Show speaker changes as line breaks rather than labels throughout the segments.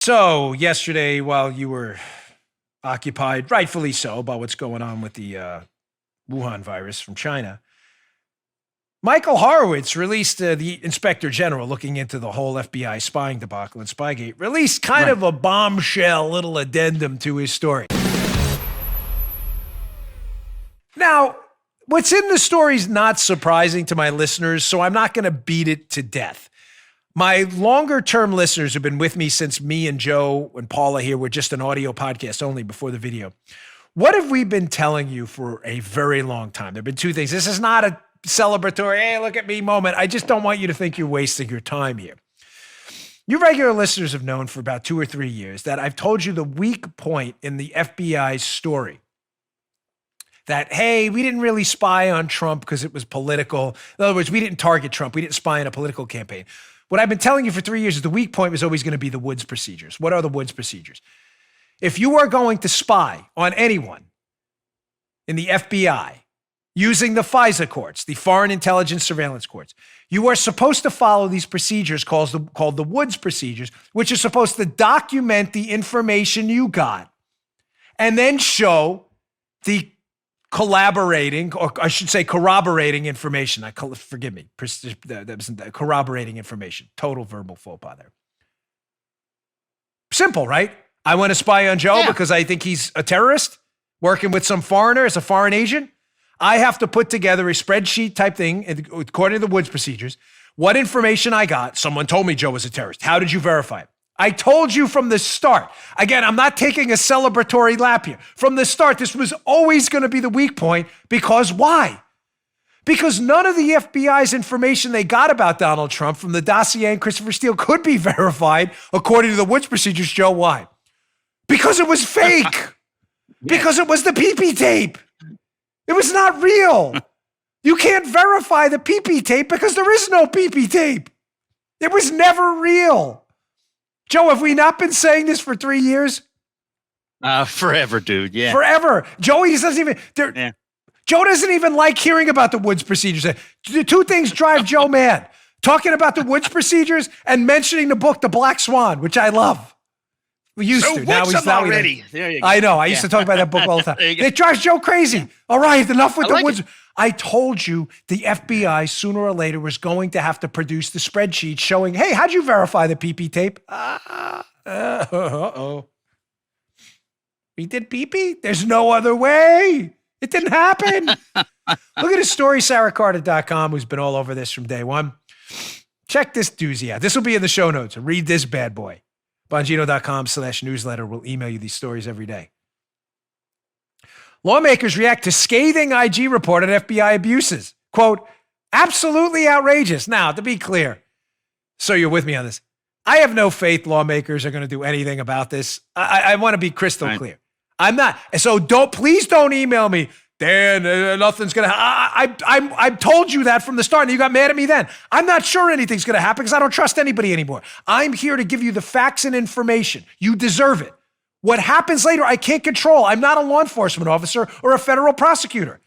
So, yesterday, while you were occupied, rightfully so, about what's going on with the Wuhan virus from China, Michael Horowitz released the Inspector General looking into the whole FBI spying debacle and Spygate, released kind of a bombshell little addendum to his story. Now, what's in the story is not surprising to my listeners, so I'm not going to beat it to death. My longer-term listeners have been with me since me and Joe and Paula here were just an audio podcast only before the video. What have we been telling you for a very long time? There have been two things. This is not a celebratory, hey, look at me moment. I just don't want you to think you're wasting your time here. You regular listeners have known for about 2 or 3 years that I've told you the weak point in the FBI's story. That, hey, we didn't really spy on Trump because it was political. In other words, we didn't target Trump. We didn't spy on a political campaign. What I've been telling you for 3 years is the weak point was always going to be the Woods procedures. What are the Woods procedures? If you are going to spy on anyone in the FBI using the FISA courts, the Foreign Intelligence Surveillance Courts, you are supposed to follow these procedures called the Woods procedures, which are supposed to document the information you got and then show the corroborating information. Forgive me. That was corroborating information. Total verbal faux pas there. Simple, right? I want to spy on Joe because I think he's a terrorist working with some foreigner as a foreign agent. I have to put together a spreadsheet type thing according to the Woods procedures. What information I got, someone told me Joe was a terrorist. How did you verify it? I told you from the start. Again, I'm not taking a celebratory lap here. From the start, this was always going to be the weak point because why? Because none of the FBI's information they got about Donald Trump from the dossier and Christopher Steele could be verified according to the Woods procedures. Joe, why? Because it was fake. Because it was the pee-pee tape. It was not real. You can't verify the pee-pee tape because there is no pee-pee tape. It was never real. Joe, have we not been saying this for 3 years?
Forever, dude. Yeah.
Forever. Joey doesn't even, Joe doesn't even like hearing about the Woods procedures. The two things drive Joe mad. Talking about the Woods procedures and mentioning the book, The Black Swan, which I love. We used to. Now he's not
already. There you go.
I know. I used to talk about that book all the time. It drives Joe crazy. All right, enough with the Woods. I told you the FBI sooner or later was going to have to produce the spreadsheet showing, hey, how'd you verify the PP tape? We did PP? There's no other way. It didn't happen. Look at his story, SarahCarter.com, who's been all over this from day one. Check this doozy out. This will be in the show notes. Read this bad boy. Bongino.com/newsletter will email you these stories every day. Lawmakers react to scathing IG report on FBI abuses. Quote, absolutely outrageous. Now, to be clear, so you're with me on this, I have no faith lawmakers are going to do anything about this. I want to be crystal clear. I'm not. So please don't email me. Dan, nothing's going to happen. I told you that from the start and you got mad at me then. I'm not sure anything's going to happen because I don't trust anybody anymore. I'm here to give you the facts and information. You deserve it. What happens later, I can't control. I'm not a law enforcement officer or a federal prosecutor.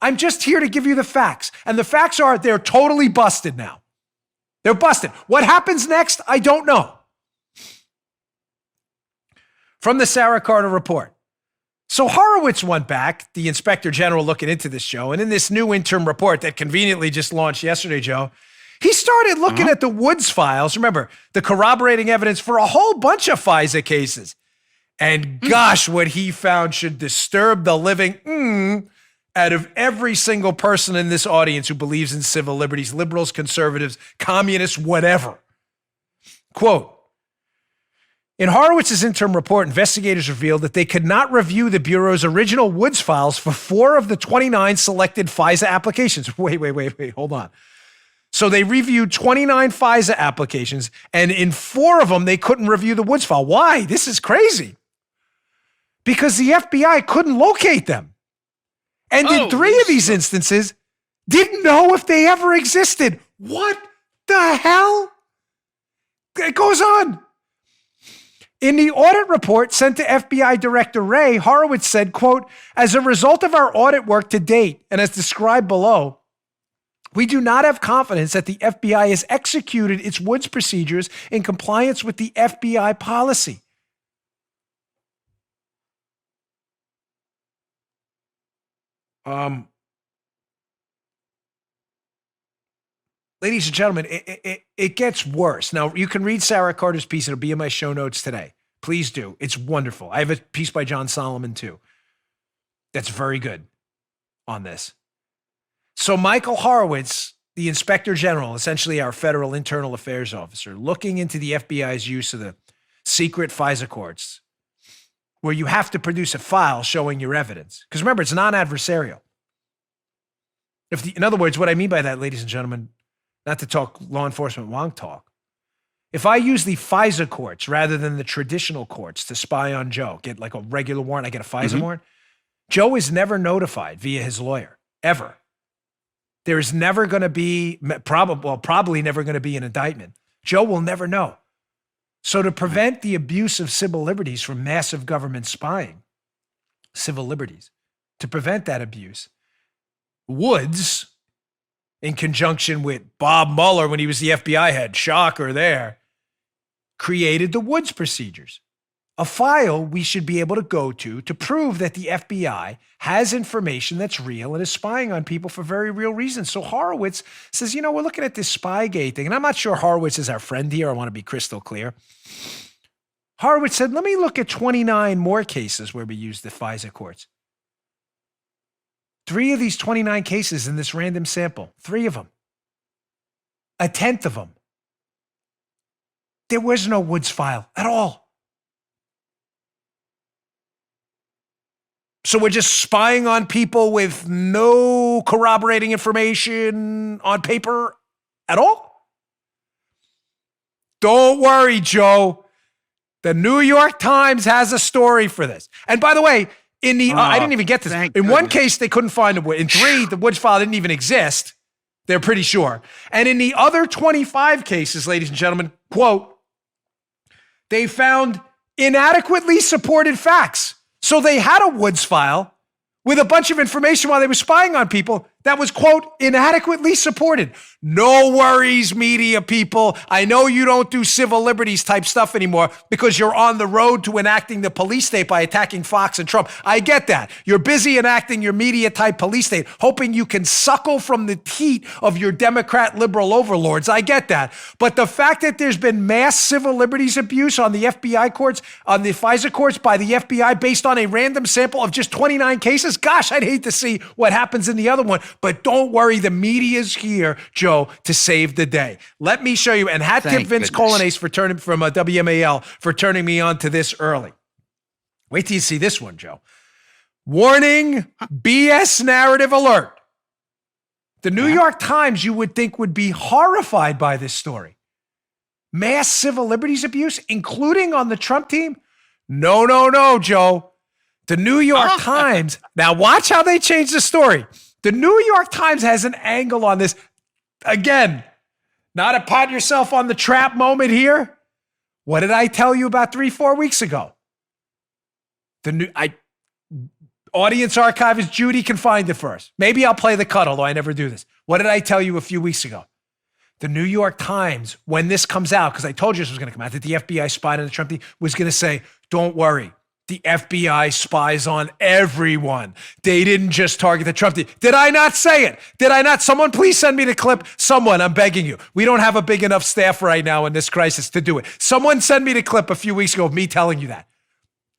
I'm just here to give you the facts. And the facts are they're totally busted now. They're busted. What happens next, I don't know. From the Sarah Carter report. So Horowitz went back, the Inspector General looking into this, Joe, and in this new interim report that conveniently just launched yesterday, Joe, he started looking at the Woods files. Remember, the corroborating evidence for a whole bunch of FISA cases. And gosh, what he found should disturb the living out of every single person in this audience who believes in civil liberties, liberals, conservatives, communists, whatever. Quote, in Horowitz's interim report, investigators revealed that they could not review the Bureau's original Woods files for 4 of the 29 selected FISA applications. Wait, hold on. So they reviewed 29 FISA applications, and in 4 of them, they couldn't review the Woods file. Why? This is crazy. Because the FBI couldn't locate them. And in 3 of these instances, didn't know if they ever existed. What the hell? It goes on. In the audit report sent to FBI Director Wray, Horowitz said, quote, as a result of our audit work to date, and as described below, We do not have confidence that the FBI has executed its Woods procedures in compliance with the FBI policy. Ladies and gentlemen, it gets worse. Now, you can read Sarah Carter's piece. It'll be in my show notes today. Please do. It's wonderful. I have a piece by John Solomon, too. That's very good on this. So Michael Horowitz, the Inspector General, essentially our federal internal affairs officer, looking into the FBI's use of the secret FISA courts, where you have to produce a file showing your evidence. Because remember, it's non-adversarial. In other words, what I mean by that, ladies and gentlemen, not to talk law enforcement wonk talk. If I use the FISA courts rather than the traditional courts to spy on Joe, get like a regular warrant, I get a FISA warrant, Joe is never notified via his lawyer, ever. There is never going to be, probably never going to be an indictment. Joe will never know. So to prevent the abuse of civil liberties from massive government spying, civil liberties, to prevent that abuse, Woods, in conjunction with Bob Mueller when he was the FBI head, shocker there, created the Woods procedures, a file we should be able to go to prove that the FBI has information that's real and is spying on people for very real reasons. So Horowitz says, we're looking at this Spygate thing, and I'm not sure Horowitz is our friend here. I want to be crystal clear. Horowitz said, let me look at 29 more cases where we use the FISA courts. 3 of these 29 cases in this random sample, 3 of them, 1/10 of them, there was no Woods file at all. So we're just spying on people with no corroborating information on paper at all? Don't worry, Joe. The New York Times has a story for this. And by the way, I didn't even get this. In one case, they couldn't find a Woods. In 3, the Woods file didn't even exist. They're pretty sure. And in the other 25 cases, ladies and gentlemen, quote, they found inadequately supported facts. So they had a Woods file with a bunch of information while they were spying on people that was, quote, inadequately supported. No worries, media people. I know you don't do civil liberties type stuff anymore because you're on the road to enacting the police state by attacking Fox and Trump. I get that. You're busy enacting your media type police state, hoping you can suckle from the heat of your Democrat liberal overlords. I get that. But the fact that there's been mass civil liberties abuse on the FBI courts, on the FISA courts by the FBI based on a random sample of just 29 cases, gosh, I'd hate to see what happens in the other one. But don't worry, the media's here, Joe, to save the day. Let me show you, and hat tip Vince Colonnese for turning from WMAL for turning me on to this early. Wait till you see this one, Joe. Warning, BS narrative alert. The New York Times, you would think, would be horrified by this story. Mass civil liberties abuse, including on the Trump team? No, Joe. The New York Times, now watch how they change the story. The New York Times has an angle on this. Again, not a pat yourself on the trap moment here. What did I tell you about 3-4 weeks ago? Audience archivist Judy can find it first. Maybe I'll play the cut, although I never do this. What did I tell you a few weeks ago? The New York Times, when this comes out, because I told you this was going to come out, that the FBI spied on the Trump team, was going to say, don't worry. The FBI spies on everyone. They didn't just target the Trump team. Did I not say it? Did I not? Someone please send me the clip. Someone, I'm begging you. We don't have a big enough staff right now in this crisis to do it. Someone send me the clip a few weeks ago of me telling you that.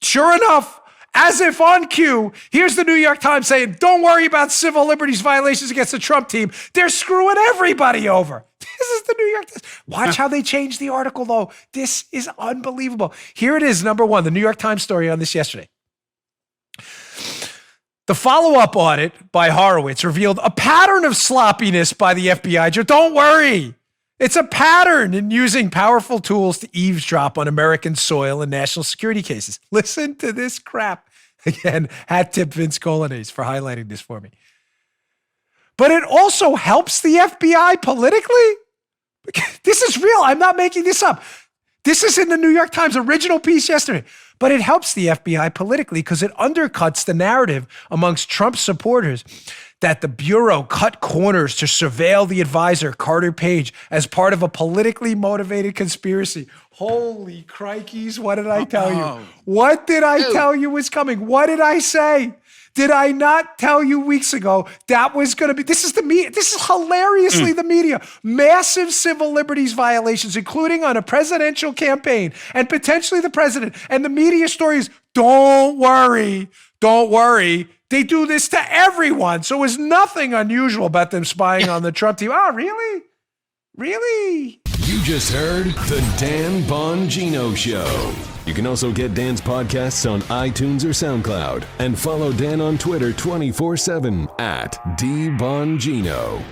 Sure enough, as if on cue, here's the New York Times saying, don't worry about civil liberties violations against the Trump team. They're screwing everybody over. This is the New York Times. Watch how they changed the article, though. This is unbelievable. Here it is, number 1, the New York Times story on this yesterday. The follow-up audit by Horowitz revealed a pattern of sloppiness by the FBI. Don't worry. It's a pattern in using powerful tools to eavesdrop on American soil and national security cases. Listen to this crap. Again, hat tip Vince Colonnese for highlighting this for me. But it also helps the FBI politically. This is real. I'm not making this up. This is in the New York Times original piece yesterday. But it helps the FBI politically because it undercuts the narrative amongst Trump supporters that the Bureau cut corners to surveil the advisor, Carter Page, as part of a politically motivated conspiracy. Holy crikeys, what did I tell you? What did I tell you was coming? What did I say? Did I not tell you weeks ago that was going to be, this is the media, this is hilariously the media, massive civil liberties violations, including on a presidential campaign and potentially the president. And the media story is, don't worry. They do this to everyone. So it was nothing unusual about them spying on the Trump team. Oh, really? Really?
You just heard The Dan Bongino Show. You can also get Dan's podcasts on iTunes or SoundCloud. And follow Dan on Twitter 24/7 @DBongino.